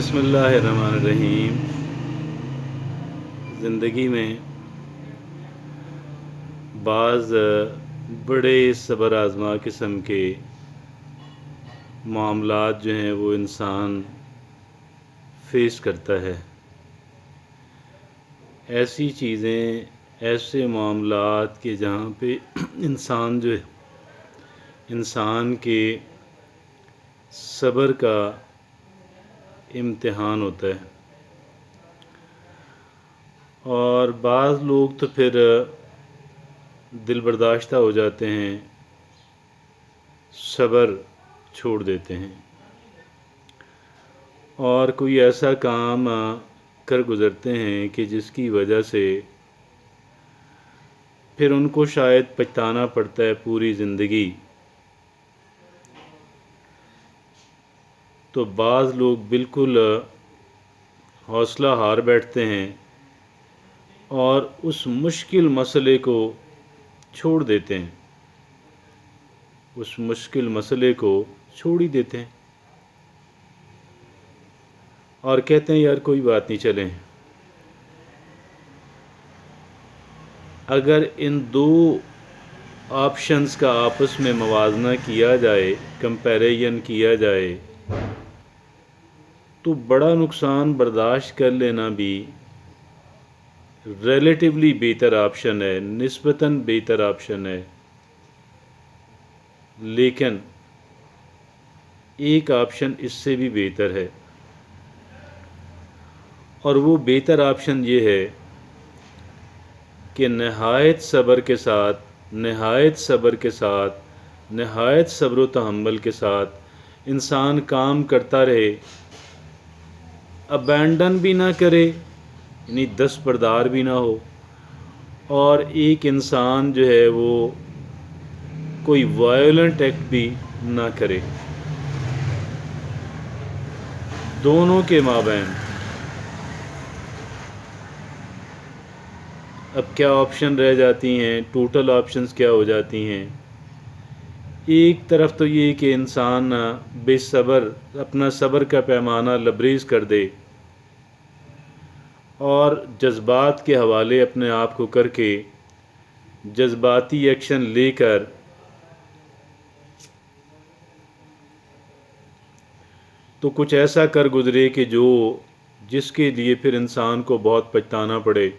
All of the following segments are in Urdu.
بسم اللہ الرحمن الرحیم۔ زندگی میں بعض بڑے صبر آزما قسم کے معاملات جو ہیں وہ انسان فیس کرتا ہے۔ ایسی چیزیں، ایسے معاملات کہ جہاں پہ انسان کے صبر کا امتحان ہوتا ہے، اور بعض لوگ تو پھر دل برداشتہ ہو جاتے ہیں، صبر چھوڑ دیتے ہیں اور کوئی ایسا کام کر گزرتے ہیں کہ جس کی وجہ سے پھر ان کو شاید پچھتانا پڑتا ہے پوری زندگی۔ تو بعض لوگ بالکل حوصلہ ہار بیٹھتے ہیں اور اس مشکل مسئلے کو چھوڑ دیتے ہیں، اس مشکل مسئلے کو چھوڑ ہی دیتے ہیں اور کہتے ہیں یار کوئی بات نہیں، چلیں۔ اگر ان دو آپشنز کا آپس میں موازنہ کیا جائے، کمپیریزن کیا جائے، تو بڑا نقصان برداشت کر لینا بھی ریلیٹیولی بہتر آپشن ہے، نسبتاً بہتر آپشن ہے۔ لیکن ایک آپشن اس سے بھی بہتر ہے، اور وہ بہتر آپشن یہ ہے کہ نہایت صبر کے ساتھ، نہایت صبر و تحمل کے ساتھ انسان کام کرتا رہے، ابینڈن بھی نہ کرے، یعنی دستبردار بھی نہ ہو، اور ایک انسان جو ہے وہ کوئی وائلنٹ ایکٹ بھی نہ کرے۔ دونوں کے مابین اب کیا آپشن رہ جاتی ہیں، ٹوٹل آپشنز کیا ہو جاتی ہیں؟ ایک طرف تو یہ کہ انسان بے صبر اپنا صبر کا پیمانہ لبریز کر دے اور جذبات کے حوالے اپنے آپ کو کر کے جذباتی ایکشن لے کر تو کچھ ایسا کر گزرے کہ جس کے لیے پھر انسان کو بہت پچھتانا پڑے۔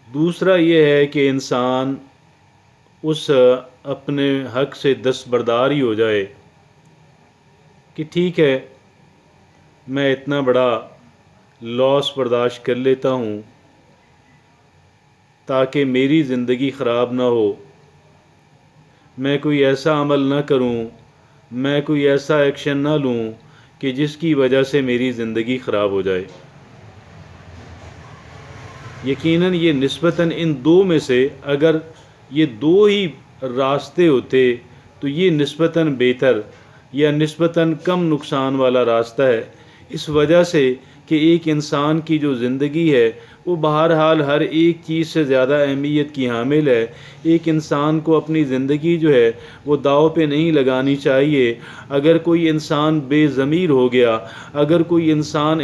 دوسرا یہ ہے کہ انسان اس اپنے حق سے دستبردار ہی ہو جائے کہ ٹھیک ہے، میں اتنا بڑا لاس برداشت کر لیتا ہوں تاکہ میری زندگی خراب نہ ہو، میں کوئی ایسا عمل نہ کروں، میں کوئی ایسا ایکشن نہ لوں کہ جس کی وجہ سے میری زندگی خراب ہو جائے۔ یقیناً یہ نسبتاً ان دو میں سے اگر یہ دو ہی راستے ہوتے تو یہ نسبتاً بہتر یا نسبتاً کم نقصان والا راستہ ہے، اس وجہ سے کہ ایک انسان کی جو زندگی ہے وہ بہرحال ہر ایک چیز سے زیادہ اہمیت کی حامل ہے۔ ایک انسان کو اپنی زندگی جو ہے وہ داؤ پہ نہیں لگانی چاہیے۔ اگر کوئی انسان بے ضمیر ہو گیا، اگر کوئی انسان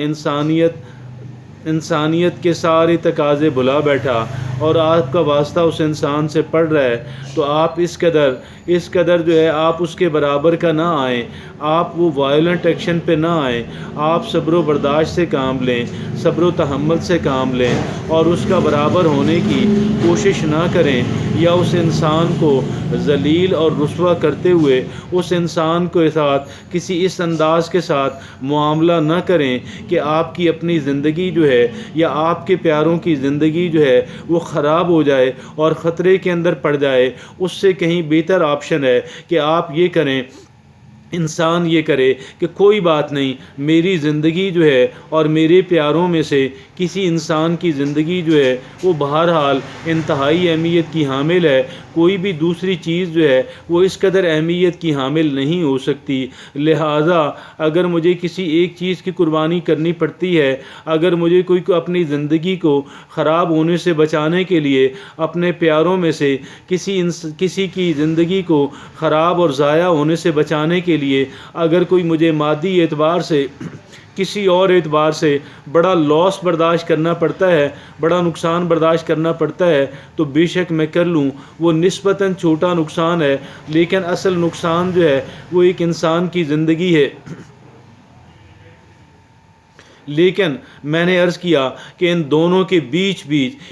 انسانیت کے سارے تقاضے بلا بیٹھا اور آپ کا واسطہ اس انسان سے پڑ رہا ہے، تو آپ اس قدر جو ہے آپ اس کے برابر کا نہ آئیں، آپ وہ وائلنٹ ایکشن پہ نہ آئیں، آپ صبر و برداشت سے کام لیں، صبر و تحمل سے کام لیں اور اس کا برابر ہونے کی کوشش نہ کریں، یا اس انسان کو ذلیل اور رسوا کرتے ہوئے اس انسان کے ساتھ کسی اس انداز کے ساتھ معاملہ نہ کریں کہ آپ کی اپنی زندگی جو ہے یا آپ کے پیاروں کی زندگی جو ہے وہ خراب ہو جائے اور خطرے کے اندر پڑ جائے۔ اس سے کہیں بہتر آپشن ہے کہ آپ یہ کریں، انسان یہ کرے کہ کوئی بات نہیں، میری زندگی جو ہے اور میرے پیاروں میں سے کسی انسان کی زندگی جو ہے وہ بہرحال انتہائی اہمیت کی حامل ہے، کوئی بھی دوسری چیز جو ہے وہ اس قدر اہمیت کی حامل نہیں ہو سکتی، لہٰذا اگر مجھے کسی ایک چیز کی قربانی کرنی پڑتی ہے، اگر مجھے کوئی اپنی زندگی کو خراب ہونے سے بچانے کے لیے اپنے پیاروں میں سے کسی کی زندگی کو خراب اور ضائع ہونے سے بچانے کے لیے اگر کوئی مجھے مادی اعتبار سے کسی اور اعتبار سے بڑا لاس برداشت کرنا پڑتا ہے، بڑا نقصان برداشت کرنا پڑتا ہے، تو بے شک میں کر لوں۔ وہ نسبتاً چھوٹا نقصان ہے، لیکن اصل نقصان جو ہے وہ ایک انسان کی زندگی ہے۔ لیکن میں نے عرض کیا کہ ان دونوں کے بیچ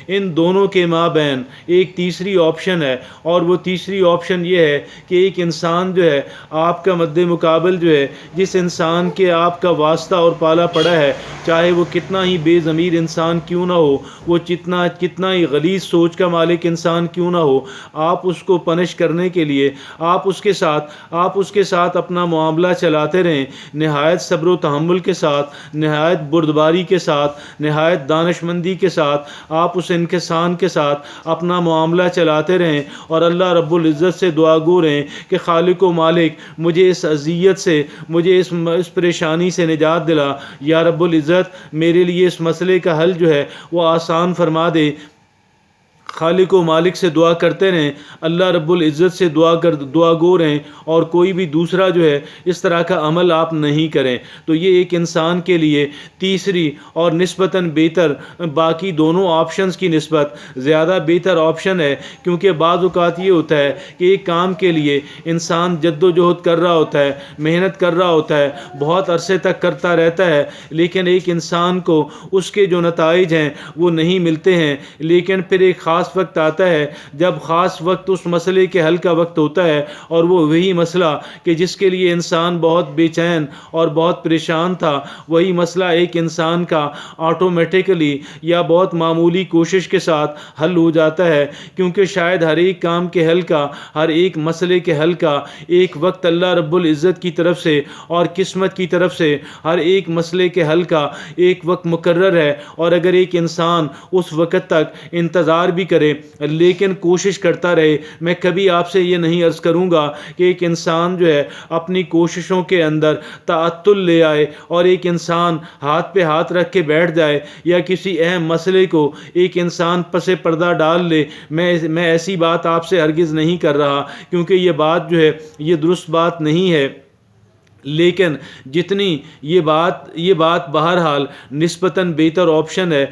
ان دونوں کے مابین ایک تیسری آپشن ہے، اور وہ تیسری آپشن یہ ہے کہ ایک انسان جو ہے آپ کا مد مقابل جو ہے، جس انسان کے آپ کا واسطہ اور پالا پڑا ہے، چاہے وہ کتنا ہی بے ضمیر انسان کیوں نہ ہو، وہ کتنا ہی غلیظ سوچ کا مالک انسان کیوں نہ ہو، آپ اس کو پنش کرنے کے لیے آپ اس کے ساتھ اپنا معاملہ چلاتے رہیں، نہایت صبر و تحمل کے ساتھ، نہایت بردباری کے ساتھ، نہایت دانش مندی کے ساتھ آپ اس انکسان کے ساتھ اپنا معاملہ چلاتے رہیں، اور اللہ رب العزت سے دعا گو رہیں کہ خالق و مالک مجھے اس اذیت سے، مجھے اس پریشانی سے نجات دلا، یا رب العزت میرے لیے اس مسئلے کا حل جو ہے وہ آسان فرما دے۔ خالق و مالک سے دعا کرتے رہیں، اللہ رب العزت سے دعا گو رہیں، اور کوئی بھی دوسرا جو ہے اس طرح کا عمل آپ نہیں کریں۔ تو یہ ایک انسان کے لیے تیسری اور نسبتاً بہتر، باقی دونوں آپشنز کی نسبت زیادہ بہتر آپشن ہے، کیونکہ بعض اوقات یہ ہوتا ہے کہ ایک کام کے لیے انسان جد و جہد کر رہا ہوتا ہے، محنت کر رہا ہوتا ہے، بہت عرصے تک کرتا رہتا ہے، لیکن ایک انسان کو اس کے جو نتائج ہیں وہ نہیں ملتے ہیں، لیکن پھر ایک خاص وقت آتا ہے جب خاص وقت اس مسئلے کے حل کا وقت ہوتا ہے، اور وہ وہی مسئلہ کہ جس کے لیے انسان بہت بے چین اور بہت پریشان تھا، وہی مسئلہ ایک انسان کا آٹومیٹکلی یا بہت معمولی کوشش کے ساتھ حل ہو جاتا ہے، کیونکہ شاید ہر ایک کام کے حل کا، ہر ایک مسئلے کے حل کا ایک وقت اللہ رب العزت کی طرف سے اور قسمت کی طرف سے ہر ایک مسئلے کے حل کا ایک وقت مقرر ہے، اور اگر ایک انسان اس وقت تک انتظار بھی کرے لیکن کوشش کرتا رہے، میں کبھی آپ سے یہ نہیں عرض کروں گا کہ ایک انسان جو ہے اپنی کوششوں کے اندر تعطل لے آئے اور ایک انسان ہاتھ پہ ہاتھ رکھ کے بیٹھ جائے، یا کسی اہم مسئلے کو ایک انسان پس پردہ ڈال لے۔ میں ایسی بات آپ سے ہرگز نہیں کر رہا، کیونکہ یہ بات جو ہے یہ درست بات نہیں ہے، لیکن جتنی یہ بات بہرحال نسبتاً بہتر آپشن ہے،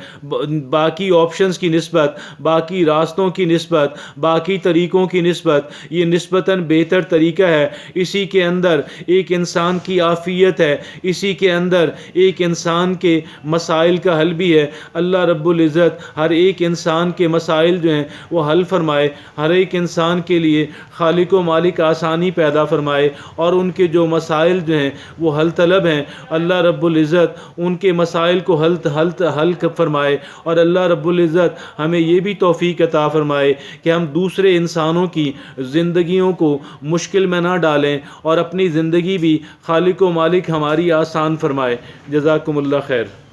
باقی آپشنز کی نسبت، باقی راستوں کی نسبت، باقی طریقوں کی نسبت یہ نسبتاً بہتر طریقہ ہے۔ اسی کے اندر ایک انسان کی عافیت ہے، اسی کے اندر ایک انسان کے مسائل کا حل بھی ہے۔ اللہ رب العزت ہر ایک انسان کے مسائل جو ہیں وہ حل فرمائے، ہر ایک انسان کے لیے خالق و مالک آسانی پیدا فرمائے، اور ان کے جو مسائل جو ہیں وہ حل طلب ہیں، اللہ رب العزت ان کے مسائل کو حل فرمائے، اور اللہ رب العزت ہمیں یہ بھی توفیق عطا فرمائے کہ ہم دوسرے انسانوں کی زندگیوں کو مشکل میں نہ ڈالیں، اور اپنی زندگی بھی خالق و مالک ہماری آسان فرمائے۔ جزاکم اللہ خیر۔